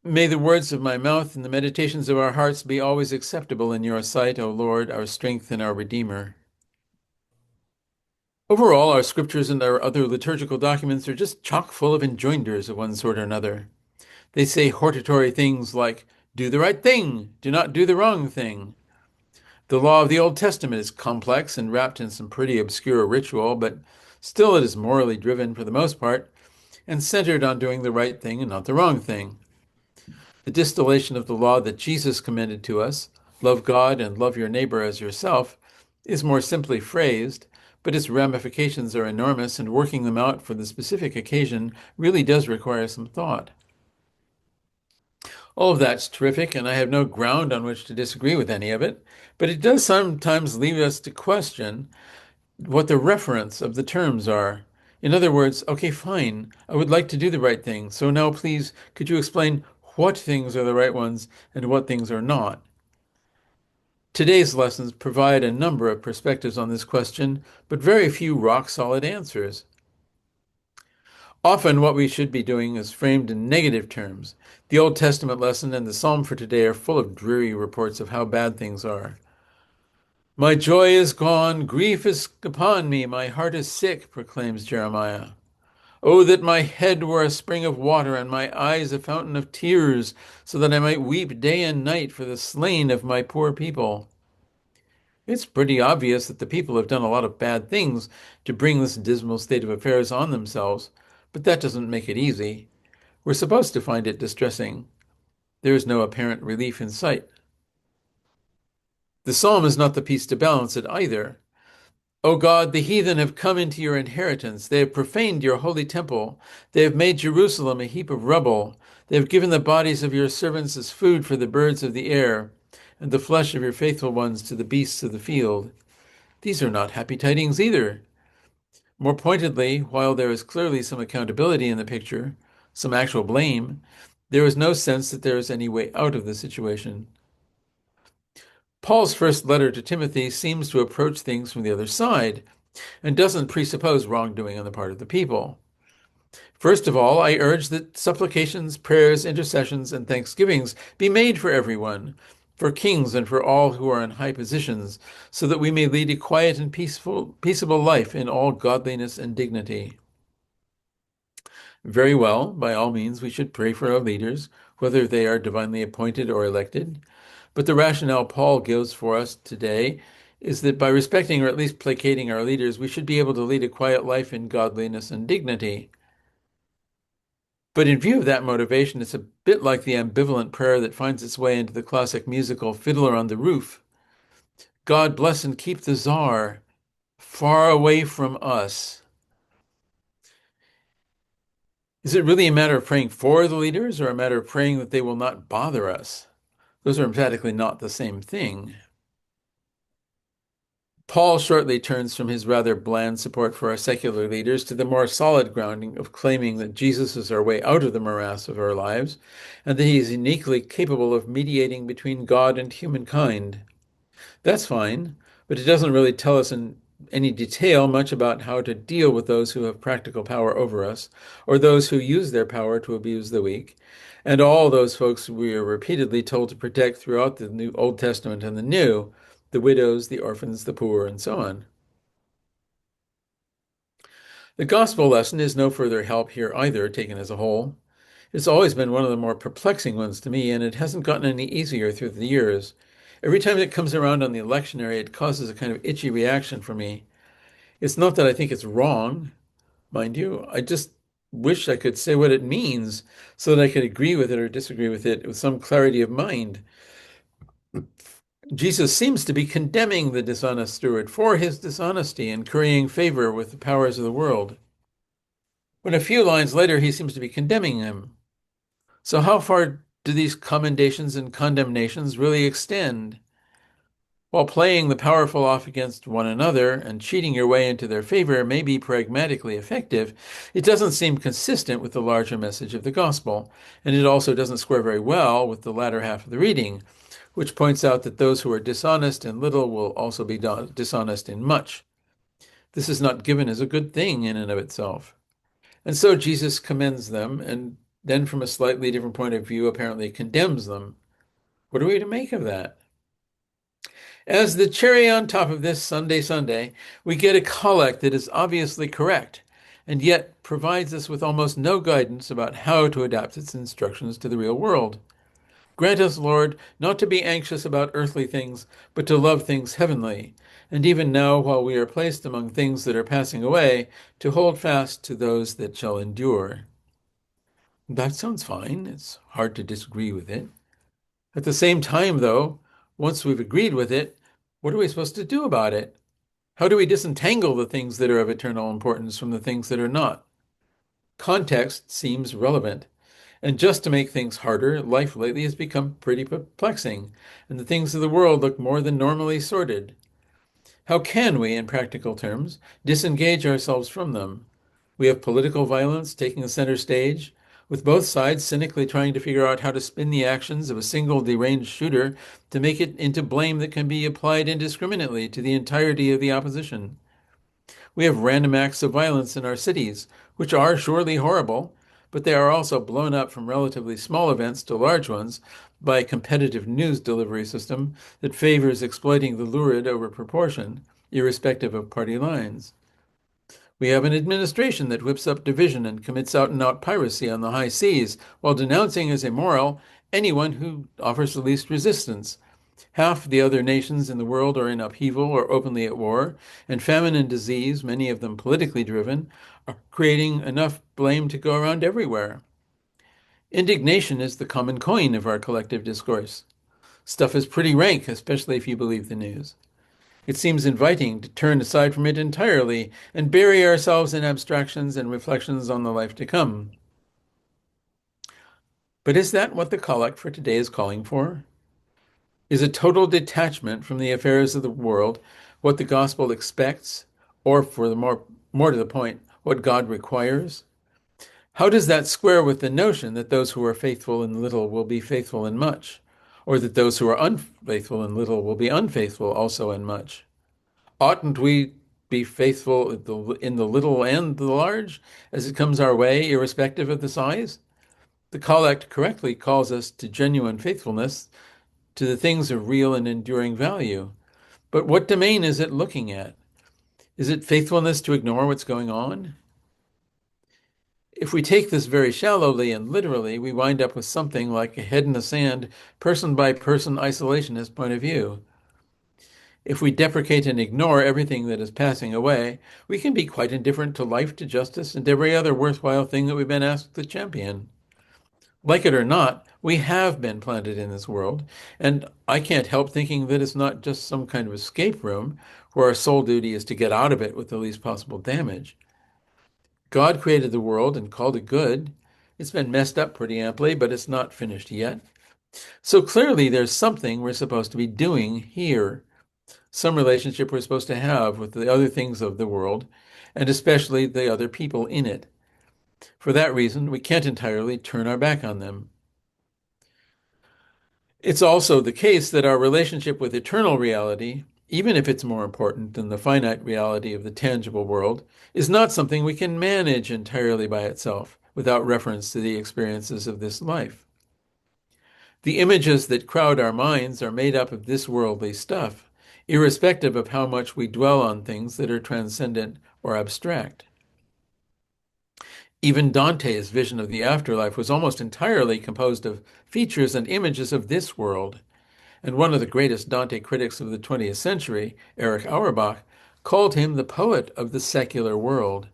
May the words of my mouth and the meditations of our hearts be always acceptable in your sight, O Lord, our strength and our Redeemer. Overall, our scriptures and our other liturgical documents are just chock full of enjoinders of one sort or another. They say hortatory things like, do the right thing, do not do the wrong thing. The law of the Old Testament is complex and wrapped in some pretty obscure ritual, but still it is morally driven for the most part and centered on doing the right thing and not the wrong thing. The distillation of the law that Jesus commended to us, love God and love your neighbor as yourself, is more simply phrased, but its ramifications are enormous, and working them out for the specific occasion really does require some thought. All of that's terrific, and I have no ground on which to disagree with any of it, but it does sometimes leave us to question what the reference of the terms are. In other words, okay, fine, I would like to do the right thing, so now please, could you explain what things are the right ones and what things are not? Today's lessons provide a number of perspectives on this question, but very few rock-solid answers. Often what we should be doing is framed in negative terms. The Old Testament lesson and the Psalm for today are full of dreary reports of how bad things are. My joy is gone, grief is upon me, my heart is sick, proclaims Jeremiah. Oh, that my head were a spring of water and my eyes a fountain of tears, so that I might weep day and night for the slain of my poor people. It's pretty obvious that the people have done a lot of bad things to bring this dismal state of affairs on themselves, but that doesn't make it easy. We're supposed to find it distressing. There is no apparent relief in sight. The psalm is not the piece to balance it either. O God, the heathen have come into your inheritance. They have profaned your holy temple. They have made Jerusalem a heap of rubble. They have given the bodies of your servants as food for the birds of the air, and the flesh of your faithful ones to the beasts of the field. These are not happy tidings either. More pointedly, while there is clearly some accountability in the picture, some actual blame, there is no sense that there is any way out of the situation. Paul's first letter to Timothy seems to approach things from the other side and doesn't presuppose wrongdoing on the part of the people. First of all, I urge that supplications, prayers, intercessions, and thanksgivings be made for everyone, for kings and for all who are in high positions, so that we may lead a quiet and peaceable life in all godliness and dignity. Very well, by all means, we should pray for our leaders, whether they are divinely appointed or elected. But the rationale Paul gives for us today is that by respecting or at least placating our leaders, we should be able to lead a quiet life in godliness and dignity. But in view of that motivation, it's a bit like the ambivalent prayer that finds its way into the classic musical Fiddler on the Roof. God bless and keep the Tsar far away from us. Is it really a matter of praying for the leaders or a matter of praying that they will not bother us? Those are emphatically not the same thing. Paul shortly turns from his rather bland support for our secular leaders to the more solid grounding of claiming that Jesus is our way out of the morass of our lives, and that he is uniquely capable of mediating between God and humankind. That's fine, but it doesn't really tell us in any detail much about how to deal with those who have practical power over us, or those who use their power to abuse the weak, and all those folks we are repeatedly told to protect throughout the New Old Testament and the New, the widows, the orphans, the poor, and so on. The gospel lesson is no further help here either, taken as a whole. It's always been one of the more perplexing ones to me, and it hasn't gotten any easier through the years. Every time it comes around on the lectionary, it causes a kind of itchy reaction for me. It's not that I think it's wrong, mind you. I just wish I could say what it means so that I could agree with it or disagree with it with some clarity of mind. Jesus seems to be condemning the dishonest steward for his dishonesty and currying favor with the powers of the world. When a few lines later, he seems to be condemning him. So how far do these commendations and condemnations really extend? While playing the powerful off against one another and cheating your way into their favor may be pragmatically effective, it doesn't seem consistent with the larger message of the gospel, and it also doesn't square very well with the latter half of the reading, which points out that those who are dishonest in little will also be dishonest in much. This is not given as a good thing in and of itself. And so Jesus commends them, and then from a slightly different point of view, apparently condemns them. What are we to make of that? As the cherry on top of this Sunday, we get a collect that is obviously correct, and yet provides us with almost no guidance about how to adapt its instructions to the real world. Grant us, Lord, not to be anxious about earthly things, but to love things heavenly, and even now, while we are placed among things that are passing away, to hold fast to those that shall endure. That sounds fine. It's hard to disagree with it. At the same time, though, once we've agreed with it, what are we supposed to do about it? How do we disentangle the things that are of eternal importance from the things that are not? Context seems relevant. And just to make things harder, life lately has become pretty perplexing, and the things of the world look more than normally sordid. How can we, in practical terms, disengage ourselves from them? We have political violence taking the center stage, with both sides cynically trying to figure out how to spin the actions of a single deranged shooter to make it into blame that can be applied indiscriminately to the entirety of the opposition. We have random acts of violence in our cities, which are surely horrible, but they are also blown up from relatively small events to large ones by a competitive news delivery system that favors exploiting the lurid over proportion, irrespective of party lines. We have an administration that whips up division and commits out and out piracy on the high seas while denouncing as immoral anyone who offers the least resistance. Half the other nations in the world are in upheaval or openly at war, and famine and disease, many of them politically driven, are creating enough blame to go around everywhere. Indignation is the common coin of our collective discourse. Stuff is pretty rank, especially if you believe the news. It seems inviting to turn aside from it entirely and bury ourselves in abstractions and reflections on the life to come. But is that what the collect for today is calling for? Is a total detachment from the affairs of the world what the gospel expects, or for the more to the point, what God requires? How does that square with the notion that those who are faithful in little will be faithful in much, or that those who are unfaithful in little will be unfaithful also in much? Oughtn't we be faithful in the little and the large as it comes our way, irrespective of the size? The collect correctly calls us to genuine faithfulness to the things of real and enduring value. But what domain is it looking at? Is it faithfulness to ignore what's going on? If we take this very shallowly and literally, we wind up with something like a head in the sand, person by person isolationist point of view. If we deprecate and ignore everything that is passing away, we can be quite indifferent to life, to justice, and every other worthwhile thing that we've been asked to champion. Like it or not, we have been planted in this world, and I can't help thinking that it's not just some kind of escape room where our sole duty is to get out of it with the least possible damage. God created the world and called it good. It's been messed up pretty amply, but it's not finished yet. So clearly there's something we're supposed to be doing here, some relationship we're supposed to have with the other things of the world, and especially the other people in it. For that reason, we can't entirely turn our back on them. It's also the case that our relationship with eternal reality, even if it's more important than the finite reality of the tangible world, is not something we can manage entirely by itself, without reference to the experiences of this life. The images that crowd our minds are made up of this worldly stuff, irrespective of how much we dwell on things that are transcendent or abstract. Even Dante's vision of the afterlife was almost entirely composed of features and images of this world, and one of the greatest Dante critics of the 20th century, Erich Auerbach, called him the poet of the secular world.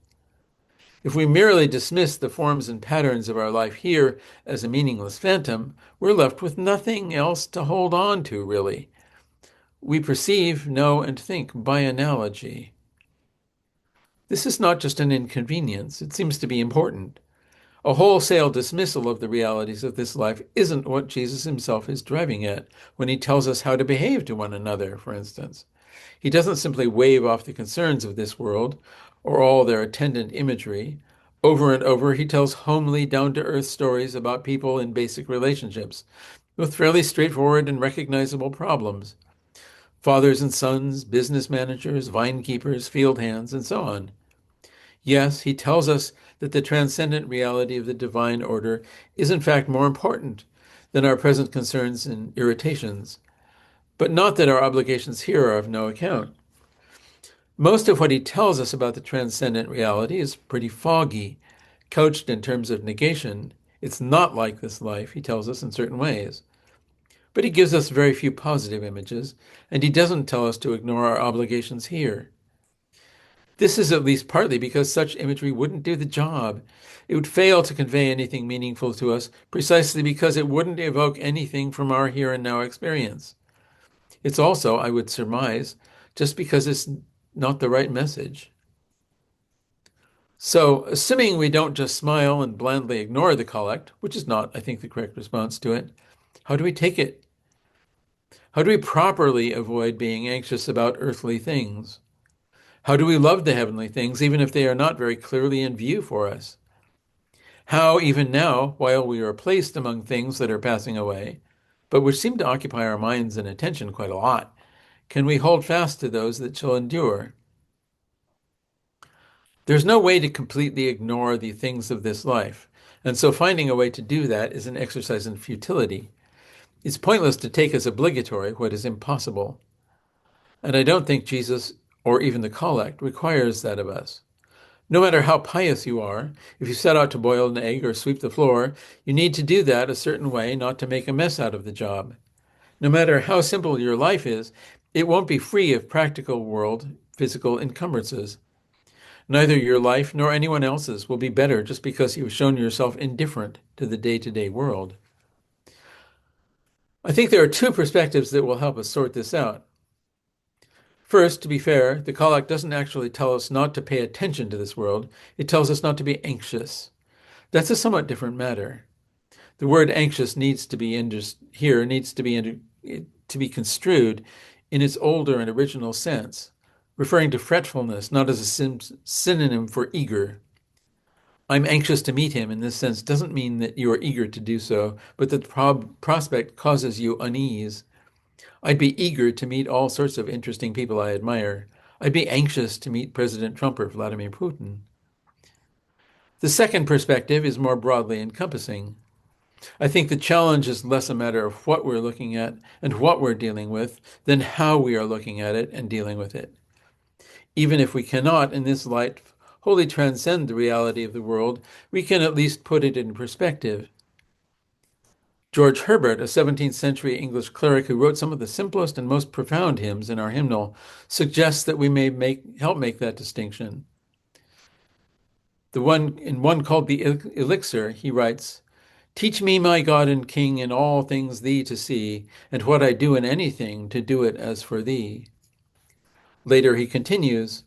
If we merely dismiss the forms and patterns of our life here as a meaningless phantom, we're left with nothing else to hold on to, really. We perceive, know, and think by analogy. This is not just an inconvenience, it seems to be important. A wholesale dismissal of the realities of this life isn't what Jesus himself is driving at when he tells us how to behave to one another, for instance. He doesn't simply wave off the concerns of this world or all their attendant imagery. Over and over, he tells homely, down-to-earth stories about people in basic relationships with fairly straightforward and recognizable problems. Fathers and sons, business managers, vine keepers, field hands, and so on. Yes, he tells us that the transcendent reality of the divine order is in fact more important than our present concerns and irritations, but not that our obligations here are of no account. Most of what he tells us about the transcendent reality is pretty foggy, couched in terms of negation. It's not like this life, he tells us in certain ways. But he gives us very few positive images, and he doesn't tell us to ignore our obligations here. This is at least partly because such imagery wouldn't do the job. It would fail to convey anything meaningful to us precisely because it wouldn't evoke anything from our here and now experience. It's also, I would surmise, just because it's not the right message. So, assuming we don't just smile and blandly ignore the collect, which is not, I think, the correct response to it, how do we take it? How do we properly avoid being anxious about earthly things? How do we love the heavenly things, even if they are not very clearly in view for us? How, even now, while we are placed among things that are passing away, but which seem to occupy our minds and attention quite a lot, can we hold fast to those that shall endure? There's no way to completely ignore the things of this life, and so finding a way to do that is an exercise in futility. It's pointless to take as obligatory what is impossible. And I don't think Jesus, or even the collect, requires that of us. No matter how pious you are, if you set out to boil an egg or sweep the floor, you need to do that a certain way not to make a mess out of the job. No matter how simple your life is, it won't be free of practical world, physical encumbrances. Neither your life nor anyone else's will be better just because you've shown yourself indifferent to the day-to-day world. I think there are two perspectives that will help us sort this out. First, to be fair, the collect doesn't actually tell us not to pay attention to this world. It tells us not to be anxious. That's a somewhat different matter. The word anxious needs to be here needs to be construed in its older and original sense, referring to fretfulness, not as a synonym for eager. I'm anxious to meet him in this sense doesn't mean that you are eager to do so, but that the prospect causes you unease. I'd be eager to meet all sorts of interesting people I admire. I'd be anxious to meet President Trump or Vladimir Putin. The second perspective is more broadly encompassing. I think the challenge is less a matter of what we're looking at and what we're dealing with than how we are looking at it and dealing with it. Even if we cannot, in this light, wholly transcend the reality of the world, we can at least put it in perspective. George Herbert, a 17th century English cleric who wrote some of the simplest and most profound hymns in our hymnal, suggests that we may help make that distinction. In one called the Elixir, he writes, "Teach me, my God and King, in all things thee to see, and what I do in anything, to do it as for thee." Later he continues,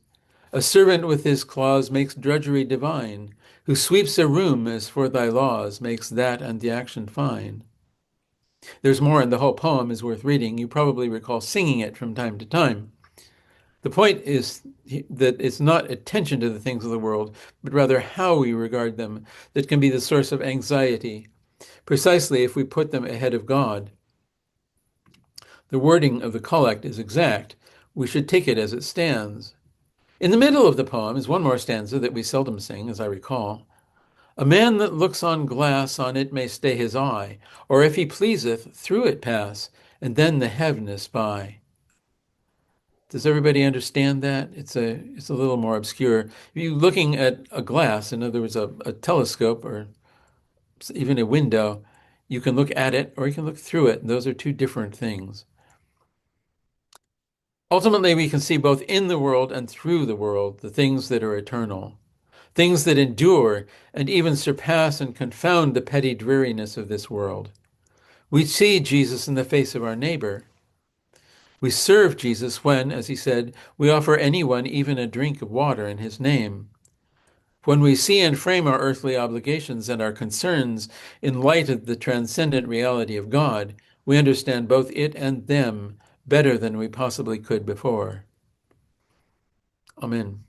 "A servant with his claws makes drudgery divine, who sweeps a room as for thy laws, makes that and the action fine." There's more, and the whole poem is worth reading. You probably recall singing it from time to time. The point is that it's not attention to the things of the world, but rather how we regard them that can be the source of anxiety, precisely if we put them ahead of God. The wording of the collect is exact. We should take it as it stands. In the middle of the poem is one more stanza that we seldom sing, as I recall. "A man that looks on glass on it may stay his eye, or if he pleaseth, through it pass, and then the heaven espy." Does everybody understand that? It's a little more obscure. If you're looking at a glass, in other words, a telescope or even a window, you can look at it or you can look through it. And those are two different things. Ultimately, we can see both in the world and through the world the things that are eternal, things that endure and even surpass and confound the petty dreariness of this world. We see Jesus in the face of our neighbor. We serve Jesus when, as he said, we offer anyone even a drink of water in his name. When we see and frame our earthly obligations and our concerns in light of the transcendent reality of God, we understand both it and them better than we possibly could before. Amen.